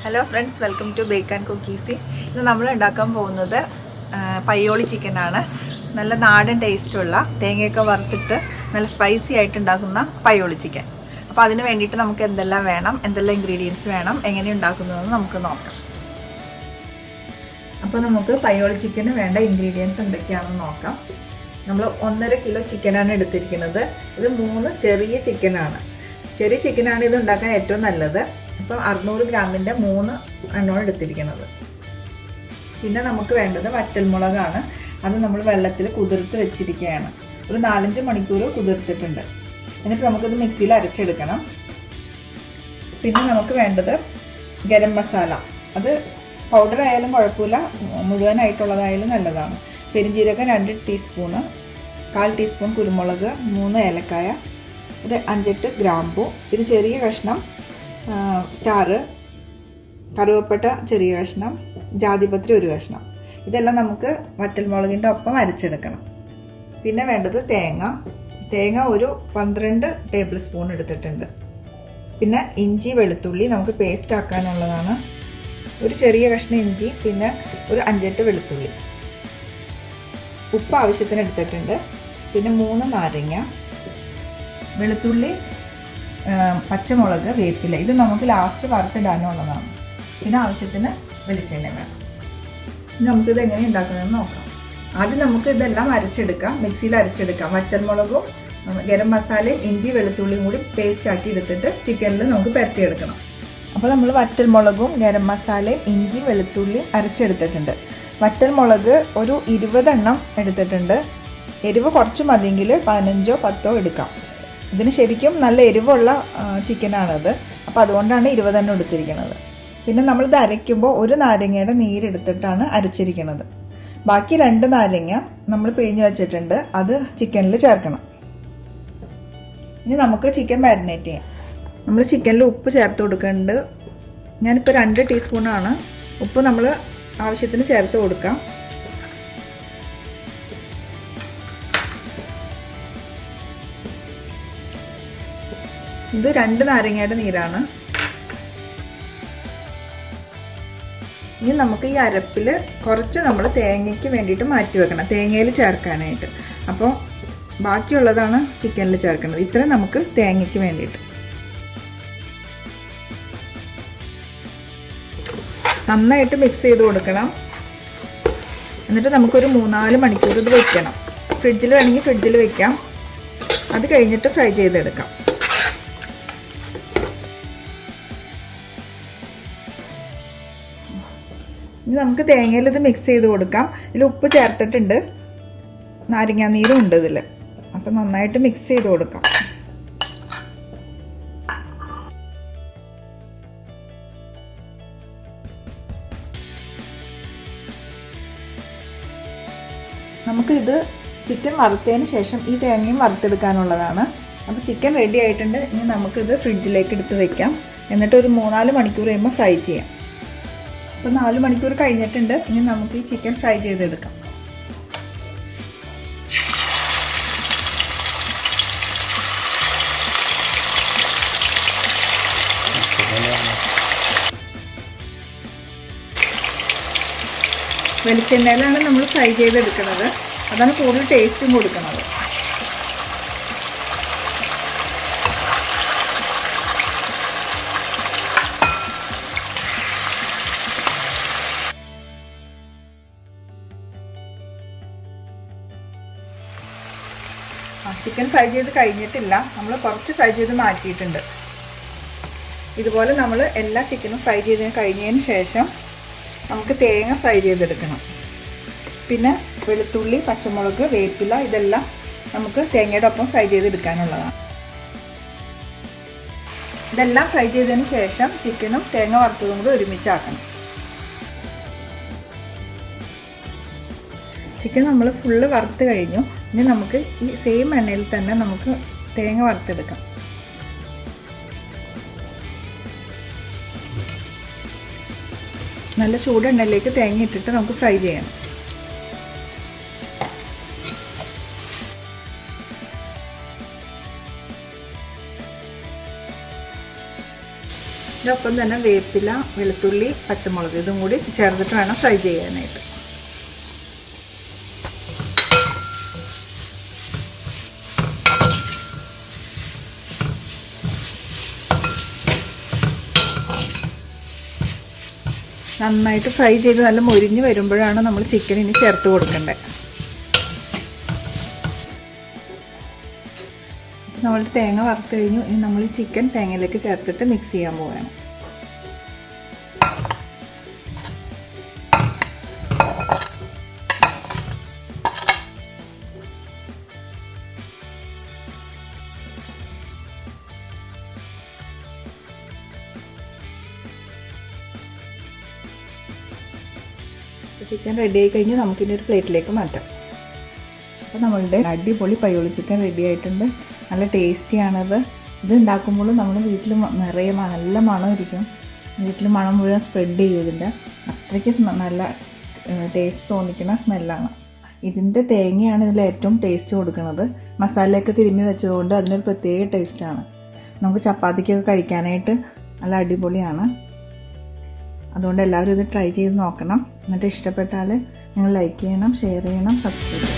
Hello friends, welcome to Bake and Cook Easy. ഇന്ന് നമ്മൾ ഉണ്ടാക്കാൻ പോകുന്നത് പയ്യോളി ചിക്കൻ ആണ്. നല്ല നാടൻ ടേസ്റ്റ് ഉള്ള തേങ്ങയൊക്കെ വറുത്തിട്ട് നല്ല സ്പൈസി ആയിട്ട് ഉണ്ടാക്കുന്ന പയ്യോളി ചിക്കൻ. അപ്പോൾ അതിന് വേണ്ടിയിട്ട് നമുക്ക് എന്തെല്ലാം വേണം, എന്തെല്ലാം ഇൻഗ്രീഡിയൻസ് വേണം, എങ്ങനെ ഉണ്ടാക്കുന്നതെന്ന് നമുക്ക് നോക്കാം. അപ്പോൾ നമുക്ക് പയ്യോളി ചിക്കന് വേണ്ട ഇൻഗ്രീഡിയൻസ് എന്തൊക്കെയാണെന്ന് നോക്കാം. നമ്മൾ 1.5 കിലോ ചിക്കനാണ് എടുത്തിരിക്കുന്നത്. ഇത് 3 ചെറിയ ചിക്കനാണ്. ചെറിയ ചിക്കനാണ് ഇത് ഉണ്ടാക്കാൻ ഏറ്റവും നല്ലത്. അപ്പോൾ 600 ഗ്രാമിൻ്റെ 3 എണ്ണമാണ് എടുത്തിരിക്കുന്നത്. പിന്നെ നമുക്ക് വേണ്ടത് വറ്റൽമുളകാണ്. അത് നമ്മൾ വെള്ളത്തിൽ കുതിർത്ത് വെച്ചിരിക്കുകയാണ്. ഒരു 4-5 മണിക്കൂർ കുതിർത്തിട്ടുണ്ട്. എന്നിട്ട് നമുക്കിത് മിക്സിയിൽ അരച്ചെടുക്കണം. പിന്നെ നമുക്ക് വേണ്ടത് ഗരം മസാല. അത് പൗഡർ ആയാലും കുഴപ്പമില്ല, മുഴുവനായിട്ടുള്ളതായാലും നല്ലതാണ്. പെരുംജീരകം 2 ടീസ്പൂണ്, 1/4 ടീസ്പൂൺ കുരുമുളക്, 3 ഏലക്കായ, ഒരു 5-8 ഗ്രാമ്പൂ, പിന്നെ ചെറിയ കഷ്ണം സ്റ്റാർ, കറുവപ്പട്ട ചെറിയ കഷ്ണം, ജാതിപത്രി 1 കഷ്ണം. ഇതെല്ലാം നമുക്ക് വറ്റൽമുളകിൻ്റെ ഒപ്പം അരച്ചെടുക്കണം. പിന്നെ വേണ്ടത് തേങ്ങ ഒരു 12 ടേബിൾ സ്പൂൺ എടുത്തിട്ടുണ്ട്. പിന്നെ ഇഞ്ചി വെളുത്തുള്ളി നമുക്ക് പേസ്റ്റ് ആക്കാനുള്ളതാണ്. ഒരു ചെറിയ കഷ്ണം ഇഞ്ചി, പിന്നെ ഒരു 5-8 വെളുത്തുള്ളി. ഉപ്പ് ആവശ്യത്തിന് എടുത്തിട്ടുണ്ട്. പിന്നെ 3 നാരങ്ങ, വെളുത്തുള്ളി, പച്ചമുളക്, വേപ്പില. ഇത് നമുക്ക് ലാസ്റ്റ് വറുത്തിടാനുള്ളതാണ്. പിന്നെ ആവശ്യത്തിന് വെളിച്ചെണ്ണ വേണം. ഇനി നമുക്കിത് എങ്ങനെ ഉണ്ടാക്കുന്നതെന്ന് നോക്കാം. ആദ്യം നമുക്ക് ഇതെല്ലാം അരച്ചെടുക്കാം, മിക്സിയിൽ അരച്ചെടുക്കാം. വറ്റൽമുളകും ഗരം മസാലയും ഇഞ്ചി വെളുത്തുള്ളിയും കൂടി പേസ്റ്റ് ആക്കി എടുത്തിട്ട് ചിക്കനിൽ നമുക്ക് പുരട്ടിയെടുക്കണം. അപ്പോൾ നമ്മൾ വറ്റൽമുളകും ഗരം മസാലയും ഇഞ്ചി വെളുത്തുള്ളിയും അരച്ചെടുത്തിട്ടുണ്ട്. വറ്റൽമുളക് ഒരു 20 എണ്ണം എടുത്തിട്ടുണ്ട്. എരിവ് കുറച്ച് മതിയെങ്കിൽ 15-10 എടുക്കാം. ഇതിന് ശരിക്കും നല്ല എരിവുള്ള ചിക്കനാണത്. അപ്പോൾ അതുകൊണ്ടാണ് 20 എണ്ണം എടുത്തിരിക്കുന്നത്. പിന്നെ നമ്മളിത് അരയ്ക്കുമ്പോൾ ഒരു നാരങ്ങയുടെ നീരെടുത്തിട്ടാണ് അരച്ചിരിക്കുന്നത്. ബാക്കി 2 നാരങ്ങ നമ്മൾ പിഴിഞ്ഞ് വെച്ചിട്ടുണ്ട്. അത് ചിക്കനിൽ ചേർക്കണം. ഇനി നമുക്ക് ചിക്കൻ മാരിനേറ്റ് ചെയ്യാം. നമ്മൾ ചിക്കനിൽ ഉപ്പ് ചേർത്ത് കൊടുക്കുന്നുണ്ട്. ഞാനിപ്പോൾ 2 ടീസ്പൂണാണ്. ഉപ്പ് നമ്മൾ ആവശ്യത്തിന് ചേർത്ത് കൊടുക്കാം. ഇത് 2 നാരങ്ങയുടെ നീരാണ്. ഇനി നമുക്ക് ഈ അരപ്പിൽ കുറച്ച് നമ്മൾ തേങ്ങയ്ക്ക് വേണ്ടിയിട്ട് മാറ്റി വെക്കണം, തേങ്ങയിൽ ചേർക്കാനായിട്ട്. അപ്പോൾ ബാക്കിയുള്ളതാണ് ചിക്കനിൽ ചേർക്കുന്നത്. ഇത്രയും നമുക്ക് തേങ്ങയ്ക്ക് വേണ്ടിയിട്ട്. നന്നായിട്ട് മിക്സ് ചെയ്ത് കൊടുക്കണം. എന്നിട്ട് നമുക്കൊരു 3-4 മണിക്കൂർ ഇത് വെക്കണം. ഫ്രിഡ്ജിൽ വേണമെങ്കിൽ ഫ്രിഡ്ജിൽ വെക്കാം. അത് കഴിഞ്ഞിട്ട് ഫ്രൈ ചെയ്തെടുക്കാം. ഇനി നമുക്ക് തേങ്ങയിൽ ഇത് മിക്സ് ചെയ്ത് കൊടുക്കാം. ഇതിൽ ഉപ്പ് ചേർത്തിട്ടുണ്ട്, നാരങ്ങാനീരും ഉണ്ട് ഇതിൽ. അപ്പം നന്നായിട്ട് മിക്സ് ചെയ്ത് കൊടുക്കാം. നമുക്കിത് ചിക്കൻ വറുത്തതിന് ശേഷം ഈ തേങ്ങയും വറുത്തെടുക്കാനുള്ളതാണ്. അപ്പോൾ ചിക്കൻ റെഡി ആയിട്ടുണ്ട്. ഇനി നമുക്കിത് ഫ്രിഡ്ജിലേക്ക് എടുത്ത് വെക്കാം. എന്നിട്ട് ഒരു 3-4 മണിക്കൂർ കഴിയുമ്പോൾ ഫ്രൈ ചെയ്യാം. അപ്പോൾ 4 മണിക്കൂർ കഴിഞ്ഞിട്ടുണ്ട്. ഇനി നമുക്ക് ഈ ചിക്കൻ ഫ്രൈ ചെയ്തെടുക്കാം. വെളിച്ചെണ്ണയിലാണ് നമ്മൾ ഫ്രൈ ചെയ്തെടുക്കുന്നത്. അതാണ് കൂടുതൽ ടേസ്റ്റും കൊടുക്കുന്നത്. ചിക്കൻ ഫ്രൈ ചെയ്ത് കഴിഞ്ഞിട്ടില്ല, നമ്മൾ കുറച്ച് ഫ്രൈ ചെയ്ത് മാറ്റിയിട്ടുണ്ട്. ഇതുപോലെ നമ്മൾ എല്ലാ ചിക്കനും ഫ്രൈ ചെയ്ത് കഴിഞ്ഞതിന് ശേഷം നമുക്ക് തേങ്ങ ഫ്രൈ ചെയ്തെടുക്കണം. പിന്നെ വെളുത്തുള്ളി, പച്ചമുളക്, വേപ്പില, ഇതെല്ലാം നമുക്ക് തേങ്ങയുടെ ഒപ്പം ഫ്രൈ ചെയ്തെടുക്കാനുള്ളതാണ്. ഇതെല്ലാം ഫ്രൈ ചെയ്തതിന് ശേഷം ചിക്കനും തേങ്ങ വറുത്തതും കൂടി ഒരുമിച്ചാക്കണം. ചിക്കൻ നമ്മൾ ഫുള്ള് വറുത്ത് കഴിഞ്ഞു. ഇനി നമുക്ക് ഈ സെയിം എണ്ണയിൽ തന്നെ നമുക്ക് തേങ്ങ വറുത്തെടുക്കാം. നല്ല ചൂടെണ്ണയിലേക്ക് തേങ്ങ ഇട്ടിട്ട് നമുക്ക് ഫ്രൈ ചെയ്യണം. ഇതിനൊപ്പം തന്നെ വേപ്പില, വെളുത്തുള്ളി, പച്ചമുളക് ഇതും കൂടി ചേർത്തിട്ട് വേണം ഫ്രൈ ചെയ്യാനായിട്ട്. നന്നായിട്ട് ഫ്രൈ ചെയ്ത് നല്ല മൊരിഞ്ഞ് വരുമ്പോഴാണ് നമ്മൾ ചിക്കൻ ഇനി ചേർത്ത് കൊടുക്കേണ്ടത്. നമ്മൾ തേങ്ങ വറുത്ത് കഴിഞ്ഞു. ഇനി നമ്മൾ ഈ ചിക്കൻ തേങ്ങയിലേക്ക് ചേർത്തിട്ട് മിക്സ് ചെയ്യാൻ പോവുകയാണ്. ചിക്കൻ റെഡി ആയി കഴിഞ്ഞ് നമുക്കിനി ഒരു പ്ലേറ്റിലേക്ക് മാറ്റാം. അപ്പോൾ നമ്മളുടെ അടിപൊളി പയ്യോളി ചിക്കൻ റെഡി ആയിട്ടുണ്ട്. നല്ല ടേസ്റ്റിയാണത്. ഇത് ഉണ്ടാക്കുമ്പോൾ നമ്മൾ വീട്ടിൽ നിറയെ നല്ല മണം ഇരിക്കും. വീട്ടിൽ മണം മുഴുവൻ സ്പ്രെഡ് ചെയ്യും. ഇതിൻ്റെ അത്രയ്ക്ക് നല്ല ടേസ്റ്റ് തോന്നിക്കുന്ന സ്മെല്ലാണ്. ഇതിൻ്റെ തേങ്ങയാണ് ഇതിൽ ഏറ്റവും ടേസ്റ്റ് കൊടുക്കുന്നത്. മസാലയൊക്കെ തിരുമ്മി വെച്ചതുകൊണ്ട് അതിനൊരു പ്രത്യേക ടേസ്റ്റാണ്. നമുക്ക് ചപ്പാത്തിക്കൊക്കെ കഴിക്കാനായിട്ട് നല്ല അടിപൊളിയാണ്. അതുകൊണ്ട് എല്ലാവരും ഇത് ട്രൈ ചെയ്ത് നോക്കണം. എന്നിട്ട് ഇഷ്ടപ്പെട്ടാൽ നിങ്ങൾ ലൈക്ക് ചെയ്യണം, ഷെയർ ചെയ്യണം, സബ്സ്ക്രൈബ് ചെയ്യണം.